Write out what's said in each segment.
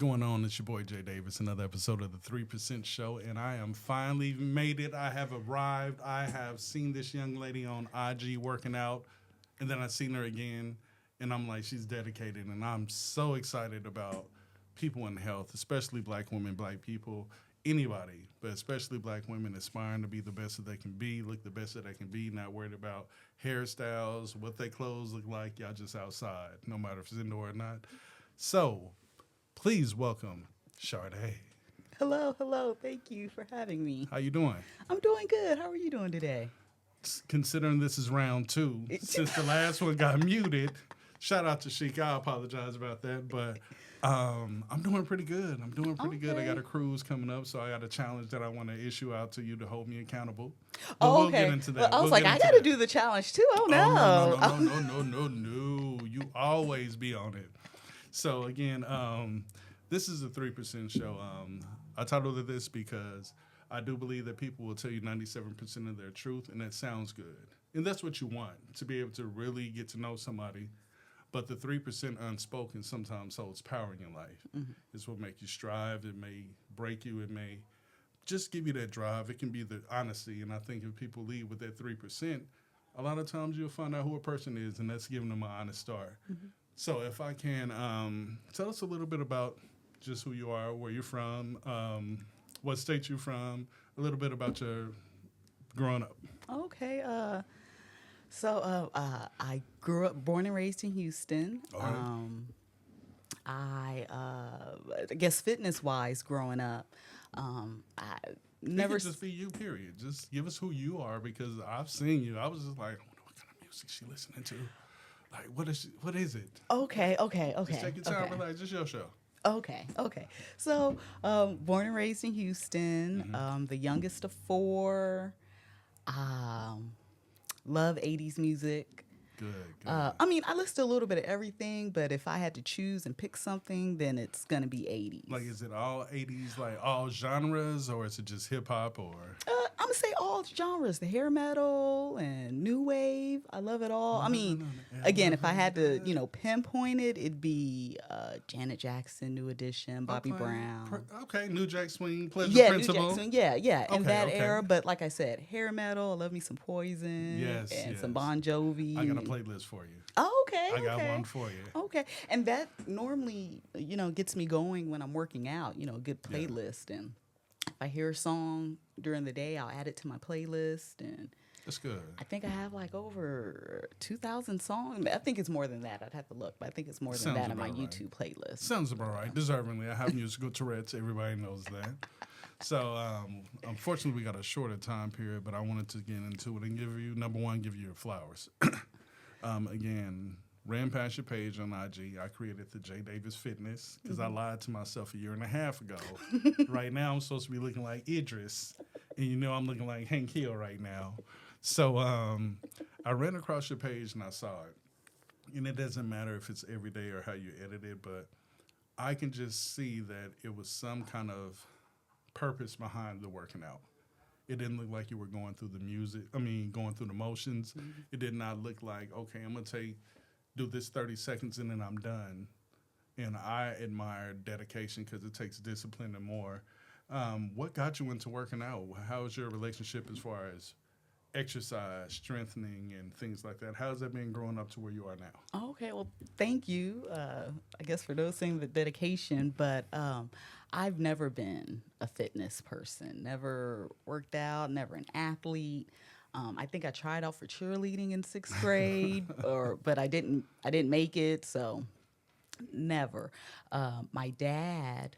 going on? It's your boy Jay Davis, another episode of the 3% Show, and I am finally made it. I have arrived. I have seen this young lady on IG working out, and then I seen her again, and I'm like, she's dedicated, and I'm so excited about people in health, especially black women, black people, anybody, but especially black women aspiring to be the best that they can be, look the best that they can be, not worried about hairstyles, what their clothes look like. Y'all just outside, no matter if it's indoor or not. So, please welcome Sadè. Hello. Thank you for having me. How you doing? I'm doing good. How are you doing today? Considering this is round 2, since the last one got muted, shout out to Sheik. I apologize about that, but I'm doing pretty good. I got a cruise coming up, so I got a challenge that I want to issue out to you to hold me accountable. But Oh, we'll okay. get into that. Well, I was We'll like, get I into got to that. do the challenge too. Oh, No. You always be on it. So, again, this is a 3% show. I titled it this because I do believe that people will tell you 97% of their truth, and that sounds good. And that's what you want, to be able to really get to know somebody. But the 3% unspoken sometimes holds power in your life. Mm-hmm. It's what makes you strive. It may break you. It may just give you that drive. It can be the honesty. And I think if people lead with that 3%, a lot of times you'll find out who a person is, and that's giving them an honest start. Mm-hmm. So if I can, tell us a little bit about just who you are, where you're from, what state you're from, a little bit about your growing up. Okay. I grew up, born and raised in Houston. All right. I guess fitness-wise, growing up, I never. It could just be you, period. Just give us who you are, because I've seen you. I was just like, I wonder what kind of music she listening to. Like, what is it? Okay. Just take your time, relax. It's your show. Okay. So, born and raised in Houston, the youngest of 4. Love 80s music. Good. I listen to a little bit of everything, but if I had to choose and pick something, then it's going to be 80s. Like, is it all 80s, like all genres, or is it just hip hop, or? I'm going to say all genres, the hair metal and new wave. I love it all. Again, if I had to, pinpoint it, it'd be Janet Jackson, New Edition, Bobby Brown. New Jack Swing, Pleasure Principle. New Jack Swing, yeah. In that era, but like I said, hair metal, I love me some Poison. Yes. Some Bon Jovi. I got a playlist for you. Oh, okay. I got one for you. Okay. And that normally, gets me going when I'm working out, a good playlist. Yeah. And if I hear a song during the day, I'll add it to my playlist. And that's good. I think I have like over 2,000 songs. I think it's more than that. I'd have to look, but I think it's more than that in my YouTube playlist. Sounds about right. Deservingly. I have musical Tourette's. Everybody knows that. So, unfortunately, we got a shorter time period, but I wanted to get into it and give you your flowers. Again, ran past your page on IG. I created the J Davis Fitness because I lied to myself a year and a half ago. Right now, I'm supposed to be looking like Idris, and I'm looking like Hank Hill right now. So I ran across your page and I saw it. And it doesn't matter if it's every day or how you edit it, but I can just see that it was some kind of purpose behind the working out. It didn't look like you were going through going through the motions. Mm-hmm. It did not look like, okay, I'm going to do this 30 seconds and then I'm done. And I admire dedication because it takes discipline and more. What got you into working out? How is your relationship as far as exercise, strengthening, and things like that? How's that been growing up to where you are now? Okay, well, thank you, I guess, for noticing the dedication, but I've never been a fitness person, never worked out, never an athlete. I think I tried out for cheerleading in 6th grade, but I didn't make it, so never. My dad,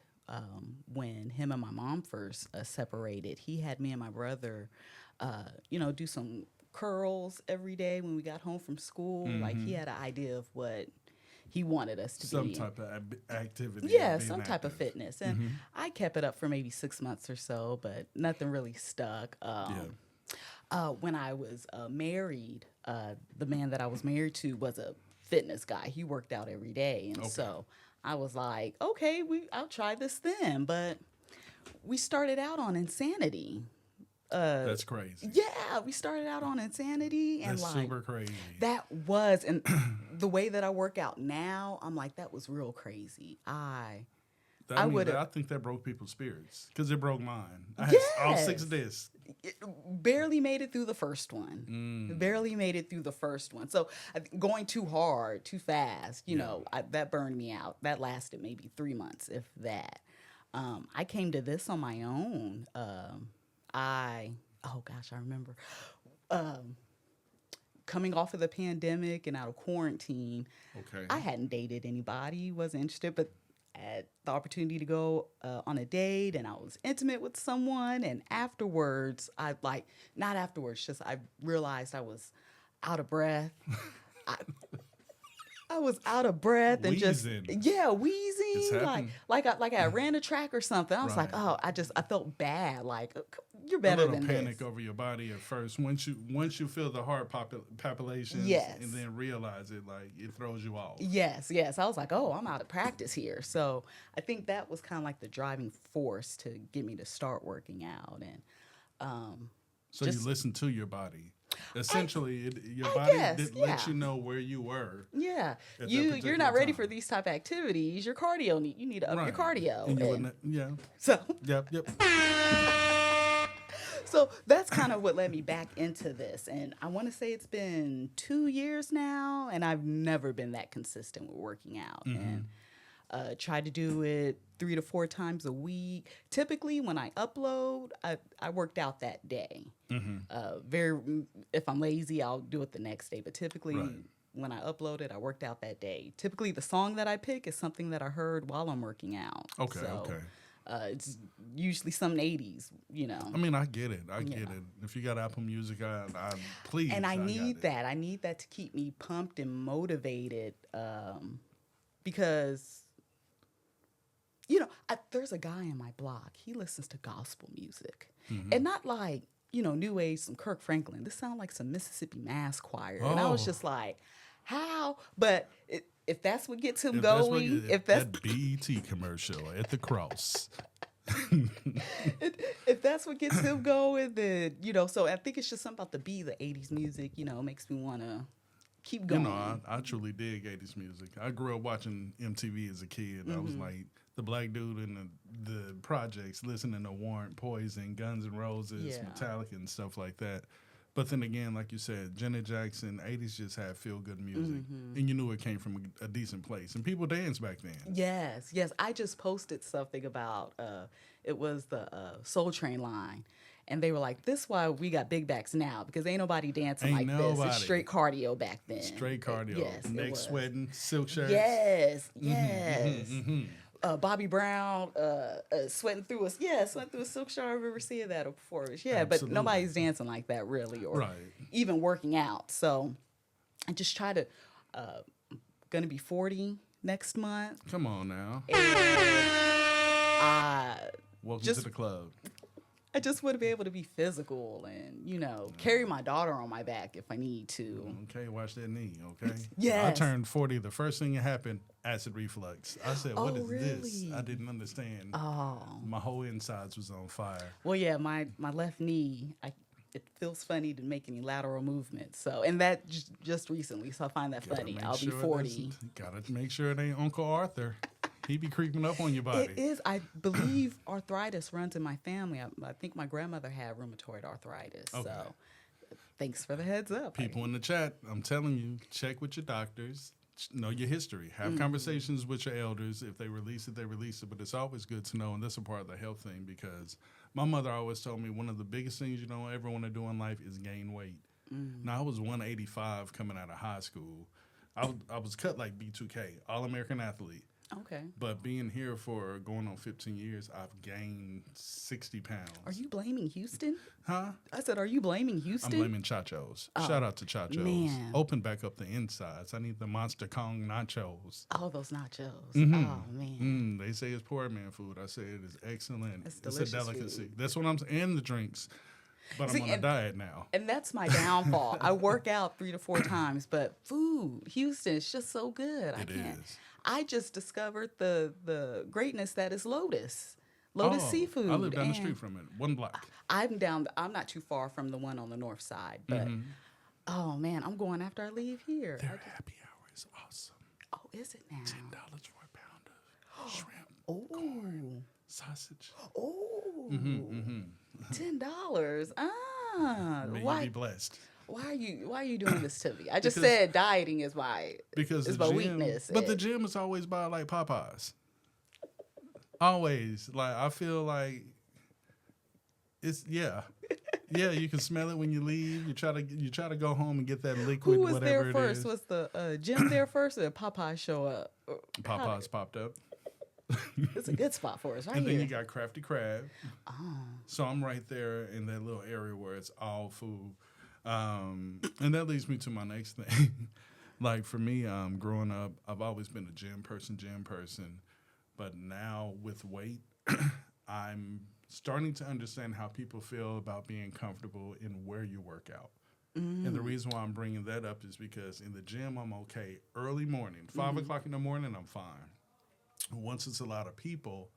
when him and my mom first separated, he had me and my brother do some curls every day when we got home from school. Mm-hmm. Like, he had an idea of what he wanted us to some be. Some type of activity. Yeah, some type of fitness. And I kept it up for maybe 6 months or so, but nothing really stuck. When I was married, the man that I was married to was a fitness guy. He worked out every day. And so I was like, okay, I'll try this then. But we started out on Insanity. That's crazy. Yeah, we started out on Insanity, and that's super crazy. That was, and the way that I work out now, I'm like, that was real crazy. I I think that broke people's spirits because it broke mine. I had all 6 discs. Barely made it through the first one. Barely made it through the first one. So going too hard, too fast, that burned me out. That lasted maybe 3 months, if that. I came to this on my own. I remember coming off of the pandemic and out of quarantine. Okay. I hadn't dated anybody, wasn't interested, but had the opportunity to go on a date, and I was intimate with someone, and afterwards, I realized I was out of breath. I was out of breath and Wheezing. Wheezing, like I ran a track or something. I was like, I felt bad. Like, you're better than this. A little panic over your body at first. Once you feel the heart palpitations, yes, and then realize it, like it throws you off. Yes. I was like, oh, I'm out of practice here. So I think that was kind of like the driving force to get me to start working out. And so you listen to your body. Essentially, your body let you know where you were. Yeah, you're not ready for these type of activities. Your cardio you need to up your cardio. So yep. So that's kind of what led me back into this, and I want to say it's been 2 years now, and I've never been that consistent with working out. And try to do it 3 to 4 times a week. Typically, when I upload, I worked out that day. If I'm lazy, I'll do it the next day. But typically, when I upload it, I worked out that day. Typically, the song that I pick is something that I heard while I'm working out. Okay. It's usually some 80s, I mean, I get it. I get it. If you got Apple Music, I please. And I need that. I need that to keep me pumped and motivated because... there's a guy in my block. He listens to gospel music. And not like, New Age, some Kirk Franklin. This sounds like some Mississippi Mass Choir. And I was just like, how? But if that's what gets him going, if that's that BET commercial at the cross. if that's what gets him going, then, so I think it's just something about the 80s music, makes me want to keep going. I truly dig 80s music. I grew up watching MTV as a kid. I was like the black dude in the projects listening to Warrant, Poison, Guns N' Roses, Metallica, and stuff like that. But then again, like you said, Janet Jackson, 80s just had feel-good music. And you knew it came from a decent place. And people danced back then. Yes. I just posted something about, it was the Soul Train line. And they were like, this is why we got big backs now, because ain't nobody dancing this. It's straight cardio back then. Straight cardio. Yes, neck sweating, silk shirts. Yes. Bobby Brown sweating through a silk shirt. I remember seeing that before. But nobody's dancing like that really, or even working out. So I just try to, going to be 40 next month. Come on now. Welcome to the club. I just want to be able to be physical and, carry my daughter on my back if I need to. Okay, watch that knee, okay? Yes. I turned 40. The first thing that happened, acid reflux. I said, what is really? this? I didn't understand. Oh. My whole insides was on fire. Well, yeah, my left knee, it feels funny to make any lateral movements. So, and that just recently, so I find that funny. I'll be 40. Gotta make sure it ain't Uncle Arthur. He be creeping up on your body. It is. I believe arthritis runs in my family. I think my grandmother had rheumatoid arthritis. Okay. So thanks for the heads up. People in the chat, I'm telling you, check with your doctors. Know your history. Have conversations with your elders. If they release it, they release it. But it's always good to know, and this is a part of the health thing, because my mother always told me one of the biggest things you don't ever want to do in life is gain weight. Now, I was 185 coming out of high school. I was cut like B2K, All-American athlete. Okay. But being here for going on 15 years, I've gained 60 pounds. Are you blaming Houston? Huh? I said, are you blaming Houston? I'm blaming Chachos. Shout out to Chachos. Man. Open back up the insides. I need the Monster Kong nachos. Oh, those nachos. Oh, man. They say it's poor man food. I say it is excellent. It's a delicacy. Food. That's what I'm saying. And the drinks. But I'm on a diet now. And that's my downfall. I work out 3 to 4 times, but food, Houston, is just so good. It is. I just discovered the greatness that is Lotus Seafood. I live down the street from it, 1 block. I'm not too far from the one on the north side, but oh man, I'm going after I leave here. Their happy hour is awesome. Oh, is it now? $10 for a pound of shrimp. Oh. sausage. Oh. Mm-hmm. $10. Ah. May you be Why? blessed. Why are you doing this to me? I just Because said dieting is my because is the my gym, weakness. but the gym is always by like Popeyes. Always, like I feel like it's yeah. You can smell it when you leave. You try to go home and get that liquid, Who was there whatever it first? is. Was the gym there first, or did Popeye show up? Popeyes popped up, It's a good spot for us, right and then here. you got Crafty Crab. Oh. So I'm right there in that little area where it's all food, and that leads me to my next thing. Like for me, growing up, I've always been a gym person. But now with weight, I'm starting to understand how people feel about being comfortable in where you work out. And the reason why I'm bringing that up is because in the gym, I'm okay. Early morning, 5 o'clock in the morning, I'm fine. Once it's a lot of people,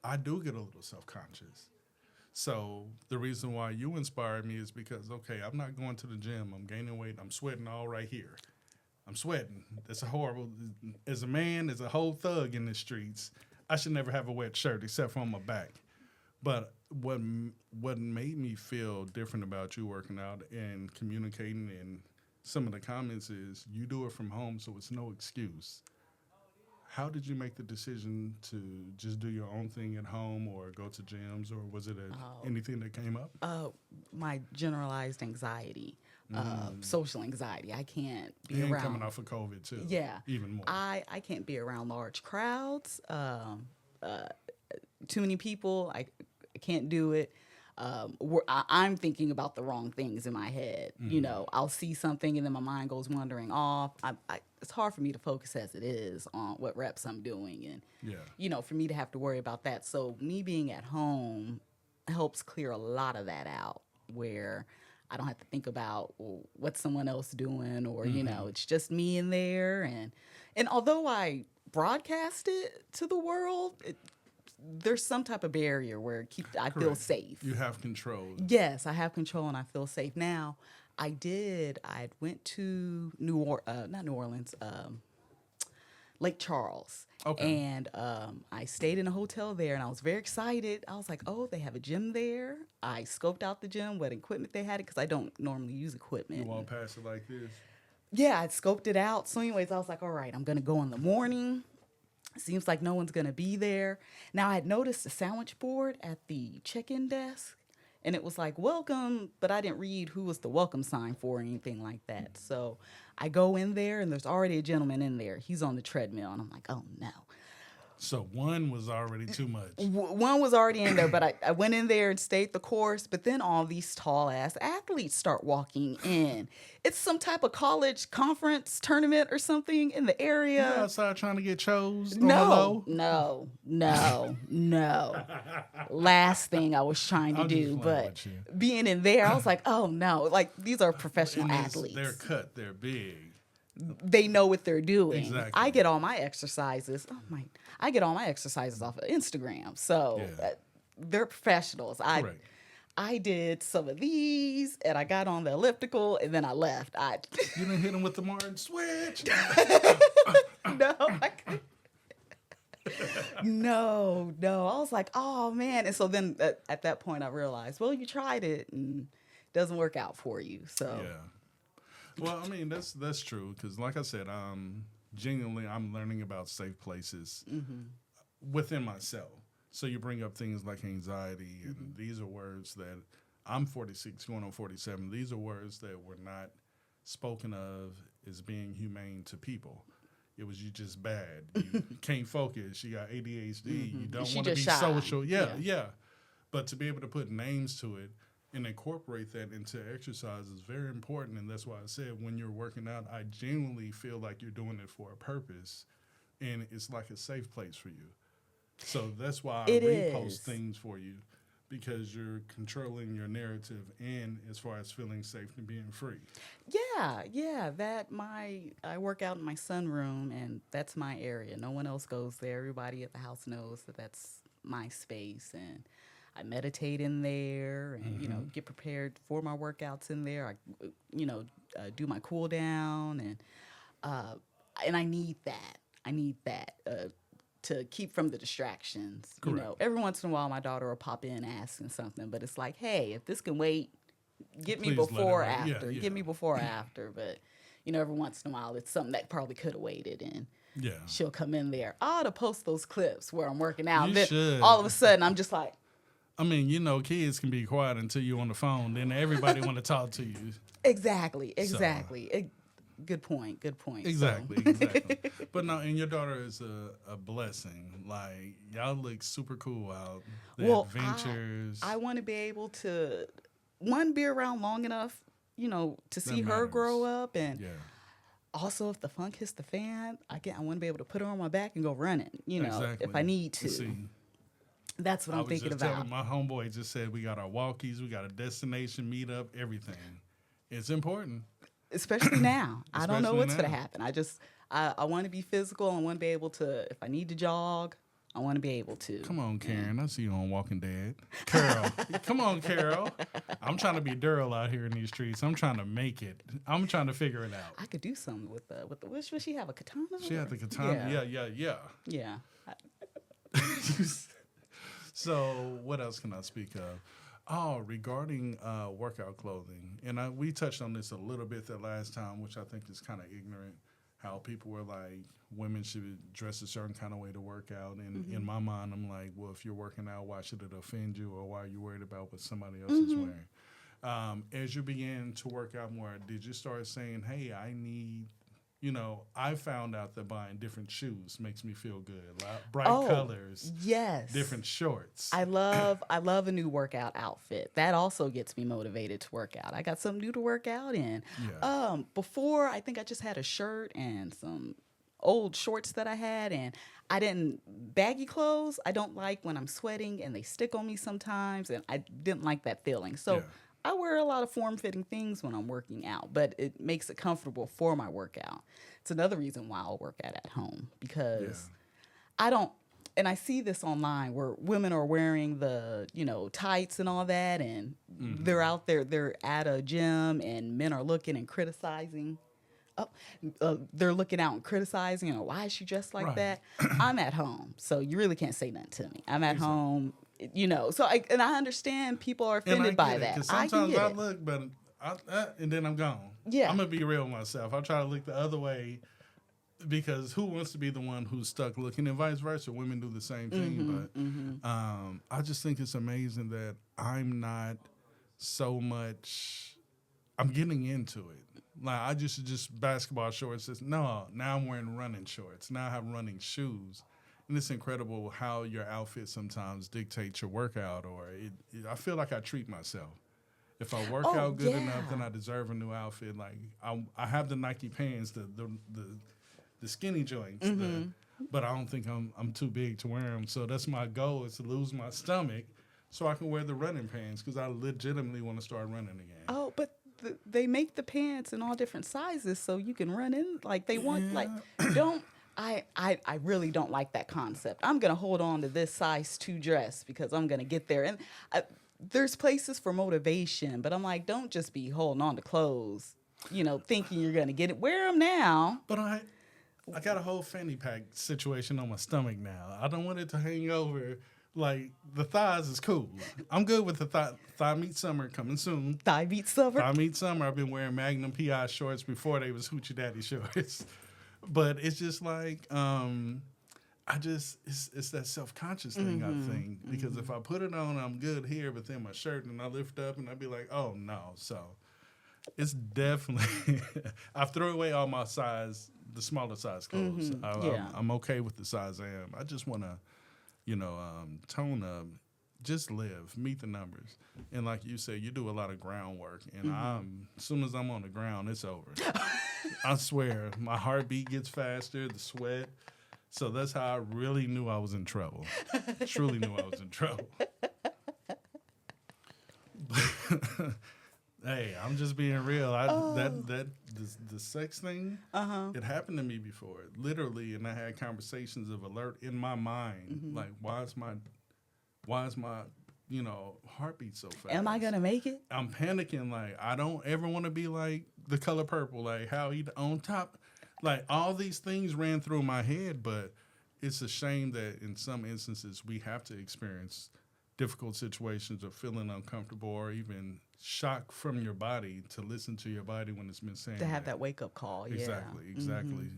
I do get a little self-conscious. So the reason why you inspired me is because, okay, I'm not going to the gym. I'm gaining weight. I'm sweating all right here. I'm sweating. That's a horrible. As a man, as a whole thug in the streets, I should never have a wet shirt except for on my back. But what made me feel different about you working out and communicating and some of the comments is you do it from home, so it's no excuse. How did you make the decision to just do your own thing at home or go to gyms, or was it anything that came up? My generalized anxiety, social anxiety. I can't be And around. coming off of COVID too. Yeah, Even more. I can't be around large crowds. Too many people. I can't do it. I'm thinking about the wrong things in my head. You know, I'll see something and then my mind goes wandering off. It's hard for me to focus as it is on what reps I'm doing, and you know, for me to have to worry about that. So me being at home helps clear a lot of that out, where I don't have to think about what's someone else doing, or you know, it's just me in there. And although I broadcast it to the world, there's some type of barrier where I feel Correct. safe. You have control. Yes, I have control and I feel safe. Now, I went to not New Orleans, Lake Charles. Okay. And I stayed in a hotel there and I was very excited. I was like, oh, they have a gym there. I scoped out the gym, what equipment they had, because I don't normally use equipment. You walk past it like this. Yeah, I scoped it out. So anyways, I was like, all right, I'm going to go in the morning. Seems like no one's going to be there. Now, I had noticed a sandwich board at the check-in desk, and it was like, welcome, but I didn't read who was the welcome sign for or anything like that. So I go in there, and there's already a gentleman in there. He's on the treadmill, and I'm like, oh, no. So one was already too much. One was already in there, but I went in there and stayed the course. But then all these tall ass athletes start walking in. It's some type of college conference tournament or something in the area. You outside trying to get chose on the low? No. Last thing I was trying to I'm just do, playing but with you. being in there, I was like, oh no, like these are professional And athletes. they're cut. They're big. They know what they're doing. Exactly. I get all my exercises. I get all my exercises off of Instagram. So they're professionals. Correct. I did some of these, and I got on the elliptical, and then I left. You didn't hit him with the Martin switch. No, no. I was like, oh man. And so then at that point, I realized, well, you tried it, and it doesn't work out for you. So Yeah. Well, I mean that's true because, like I said, genuinely I'm learning about safe places within myself. So you bring up things like anxiety, and these are words that I'm 46, going on 47. These are words that were not spoken of as being humane to people. It was you just bad. You can't focus. You got ADHD. You don't She want to be just shy. social. Yeah. But to be able to put names to it and incorporate that into exercise is very important. And that's why I said when you're working out, I genuinely feel like you're doing it for a purpose. And it's like a safe place for you. So that's why I repost things for you, because you're controlling your narrative and as far as feeling safe and being free. Yeah. I work out in my sunroom, and that's my area. No one else goes there. Everybody at the house knows that that's my space, and I meditate in there, and you know, get prepared for my workouts in there. I do my cool down, and I need that. to keep from the distractions. Correct. You know, every once in a while, my daughter will pop in asking something, but it's like, hey, if this can wait, get me Please let it before or wait. Yeah, after. yeah. Get me before or after. But, you know, every once in a while, it's something that probably could have waited. And Yeah. she'll come in there. I ought to post those clips where I'm working out. You And then should. all of a sudden, I'm just like, I mean, you know, kids can be quiet until you're on the phone. Then everybody want to talk to you. exactly. Good point. Exactly, exactly. But no, and your daughter is a blessing. Like, y'all look super cool out. The adventures. I want to be able to, one, be around long enough, you know, to see her matters. grow up. And Yeah. also, if the funk hits the fan, I want to be able to put her on my back and go running, you know, Exactly. if I need to. See, That's what I I'm was thinking just about. telling my homeboy just said we got our walkies, we got a destination meetup, everything. It's important. Especially now. I don't know Especially what's going to now. happen. I want to be physical. I want to be able to, if I need to jog, I want to be able to. Come on, Karen. I see you on Walking Dead. Carol. Come on, Carol. I'm trying to be Daryl out here in these streets. I'm trying to make it. I'm trying to figure it out. I could do something with the what should she have, a katana? She had the katana. Yeah. Yeah. So what else can I speak of? Oh, regarding workout clothing, and we touched on this a little bit the last time, which I think is kind of ignorant. How people were like, women should dress a certain kind of way to work out, and in my mind, I'm like, well, if you're working out, why should it offend you, or why are you worried about what somebody else is wearing? As you began to work out more, did you start saying, hey, I need, you know, I found out that buying different shoes makes me feel good. Bright colors, Yes. different shorts. I love a new workout outfit. That also gets me motivated to work out. I got something new to work out in. Yeah. Before, I think I just had a shirt and some old shorts that I had, and I didn't baggy clothes. I don't like when I'm sweating and they stick on me sometimes, and I didn't like that feeling. So Yeah. I wear a lot of form-fitting things when I'm working out, but it makes it comfortable for my workout. It's another reason why I'll work out at home, because I don't, and I see this online where women are wearing the, you know, tights and all that, and they're out there, they're at a gym, and men are looking and criticizing. They're looking out and criticizing, you know, why is she dressed like Right. that? I'm at home, so you really can't say nothing to me. I'm at home, you know, so I understand people are offended by that. I can Sometimes get I it. look, but and then I'm gone. Yeah. I'm gonna be real with myself. I try to look the other way, because who wants to be the one who's stuck looking, and vice versa. Women do the same thing, but I just think it's amazing that I'm not so much. I'm getting into it. Like, I just basketball shorts. Now I'm wearing running shorts. Now I have running shoes. And it's incredible how your outfit sometimes dictates your workout, or I feel like I treat myself. If I work out good enough, then I deserve a new outfit. Like, I have the Nike pants, the skinny joints, but I don't think I'm too big to wear them. So that's my goal, is to lose my stomach so I can wear the running pants, because I legitimately want to start running again. Oh, but they make the pants in all different sizes, so you can run in like they want. Like, don't. I really don't like that concept. I'm gonna hold on to this size 2 dress because I'm gonna get there. And there's places for motivation, but I'm like, don't just be holding on to clothes, you know, thinking you're gonna get it. Wear them now. But I got a whole fanny pack situation on my stomach now. I don't want it to hang over. Like, the thighs is cool. I'm good with the thigh meat summer coming soon. Thigh meat summer. Thigh meat summer. I've been wearing Magnum PI shorts before they was Hoochie Daddy shorts. But it's just like, it's that self-conscious thing, I think. Because if I put it on, I'm good here, but then my shirt, and I lift up, and I'd be like, oh, no. So it's definitely, I've thrown away all my size, the smaller size clothes. I'm okay with the size I am. I just want to, tone up, just live, meet the numbers. And like you said, you do a lot of groundwork. And as soon as I'm on the ground, it's over. I swear, my heartbeat gets faster, the sweat. So that's how I really knew I was in trouble. Truly knew I was in trouble. Hey, I'm just being real. The sex thing, it happened to me before, literally, and I had conversations of alert in my mind, like, why is my heartbeat so fast? Am I gonna make it? I'm panicking. Like, I don't ever want to be like The Color Purple, like how he on top. Like, all these things ran through my head, but it's a shame that in some instances we have to experience difficult situations or feeling uncomfortable or even shock from your body to listen to your body when it's been saying To have that wake up call. Yeah. Exactly.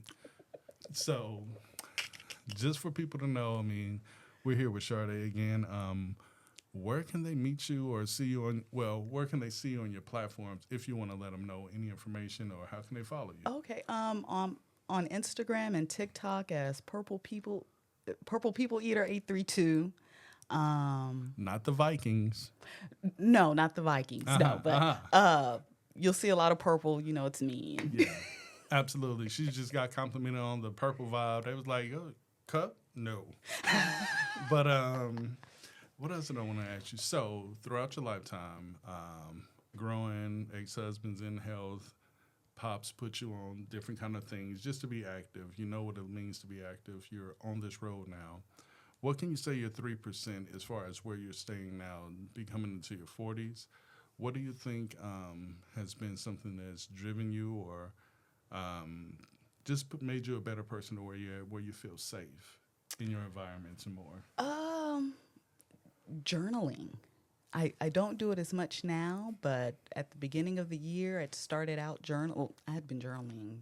So just for people to know, I mean, we're here with Sadè again. Where can they meet you or see you on? Well, where can they see you on your platforms if you want to let them know any information, or how can they follow you? Okay. On Instagram and TikTok as Purple People Eater 832. Not the Vikings. No, not the Vikings. No, but uh-huh. you'll see a lot of purple. You know, it's me. Yeah, absolutely. She just got complimented on the purple vibe. They was like, oh, cup? No. But what else did I want to ask you? So throughout your lifetime, growing, ex-husbands in health, pops put you on different kind of things just to be active. You know what it means to be active. You're on this road now. What can you say your 3% as far as where you're staying now, becoming into your 40s? What do you think has been something that's driven you or just made you a better person to where you feel safe in your environments and more? Journaling. I don't do it as much now, but at the beginning of the year, it started out I had been journaling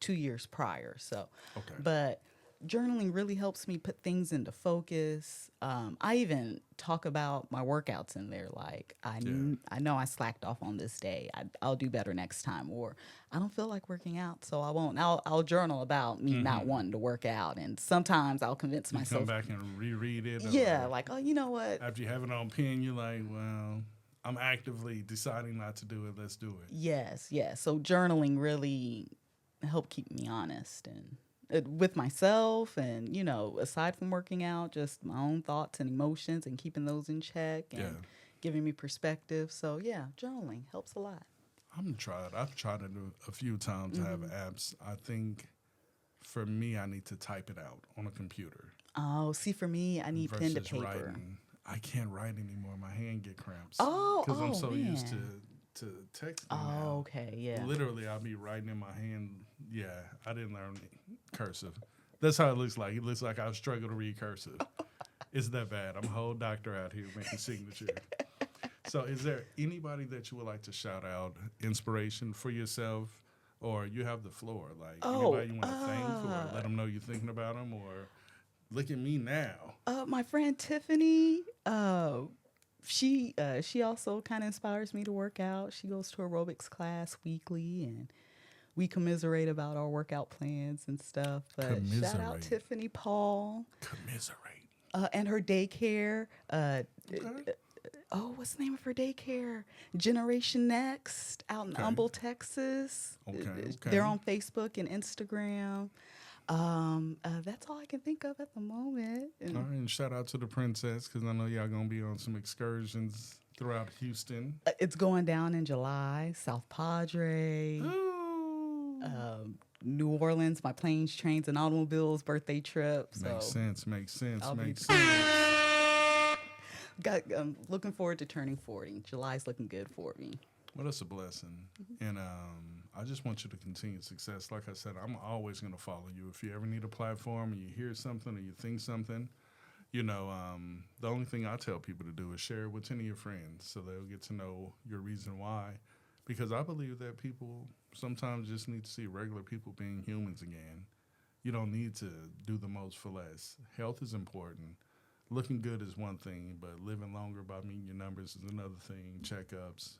2 years prior, so. Okay. But journaling really helps me put things into focus. I even talk about my workouts in there. Like, I know I slacked off on this day. I'll do better next time. Or I don't feel like working out, so I won't. I'll journal about me not wanting to work out. And sometimes I'll convince myself. Come back and reread it. Yeah, like, oh, you know what? After you have it on pen, you're like, well, I'm actively deciding not to do it. Let's do it. Yes. So journaling really helped keep me honest and with myself, and aside from working out, just my own thoughts and emotions and keeping those in check and giving me perspective. So journaling helps a lot. I'm gonna try it. I've tried it a few times. I have apps. I think for me, I need to type it out on a computer. Oh, see, for me, I need pen to paper. Writing. I can't write anymore. My hand get cramps. Because I'm so man. used to texting now. Okay, yeah. Literally, I'll be writing in my hand. Yeah, I didn't learn cursive. That's how it looks like. It looks like I struggle to read cursive. It's that bad. I'm a whole doctor out here making signatures. So is there anybody that you would like to shout out, inspiration for yourself, or you have the floor? Like anybody you want to thank or let them know you're thinking about them, or look at me now. My friend Tiffany, she also kind of inspires me to work out. She goes to aerobics class weekly, and we commiserate about our workout plans and stuff. But shout out Tiffany Paul. Commiserate. And her daycare. Okay. What's the name of her daycare? Generation Next out in Humble, Texas. Okay. They're on Facebook and Instagram. That's all I can think of at the moment. All right, and shout out to the princess, because I know y'all going to be on some excursions throughout Houston. It's going down in July, South Padre. New Orleans, my planes, trains, and automobiles birthday trip. Makes sense. I'm looking forward to turning 40. July's looking good for me. Well, that's a blessing. And I just want you to continue success. Like I said, I'm always going to follow you. If you ever need a platform and you hear something or you think something, the only thing I tell people to do is share it with 10 of your friends so they'll get to know your reason why. Because I believe that people sometimes just need to see regular people being humans again. You don't need to do the most for less. Health is important. Looking good is one thing, but living longer by meeting your numbers is another thing. Checkups.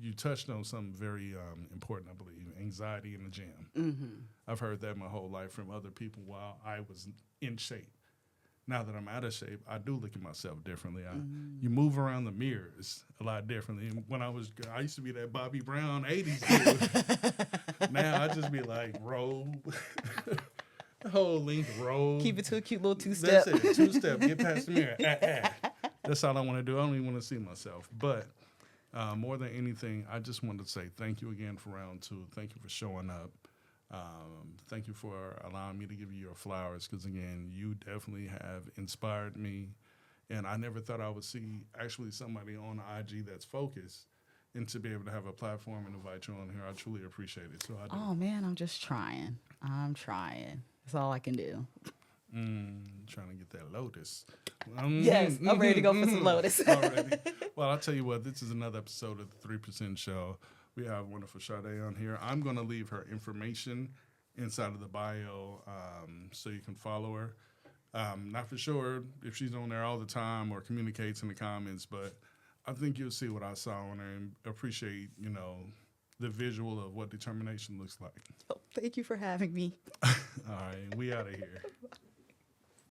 You touched on something very important, I believe, anxiety in the gym. Mm-hmm. I've heard that my whole life from other people while I was in shape. Now that I'm out of shape, I do look at myself differently. You move around the mirrors a lot differently. When I used to be that Bobby Brown 80s dude. Now I just be like, robe. The whole length robe. Keep it to a cute little two-step. That's it, two-step. Get past the mirror. That's all I want to do. I don't even want to see myself. But more than anything, I just wanted to say thank you again for round 2. Thank you for showing up. Thank you for allowing me to give you your flowers because, again, you definitely have inspired me. And I never thought I would see actually somebody on IG that's focused and to be able to have a platform and invite you on here. I truly appreciate it. So I do. Oh, man, I'm just trying. I'm trying. That's all I can do. Trying to get that Lotus. Yes, I'm ready to go for some Lotus. Already. Well, I'll tell you what, this is another episode of the 3% Show. We have wonderful Sadè on here. I'm going to leave her information inside of the bio so you can follow her. Not for sure if she's on there all the time or communicates in the comments, but I think you'll see what I saw on her and appreciate, the visual of what determination looks like. Oh, thank you for having me. All right, we out of here.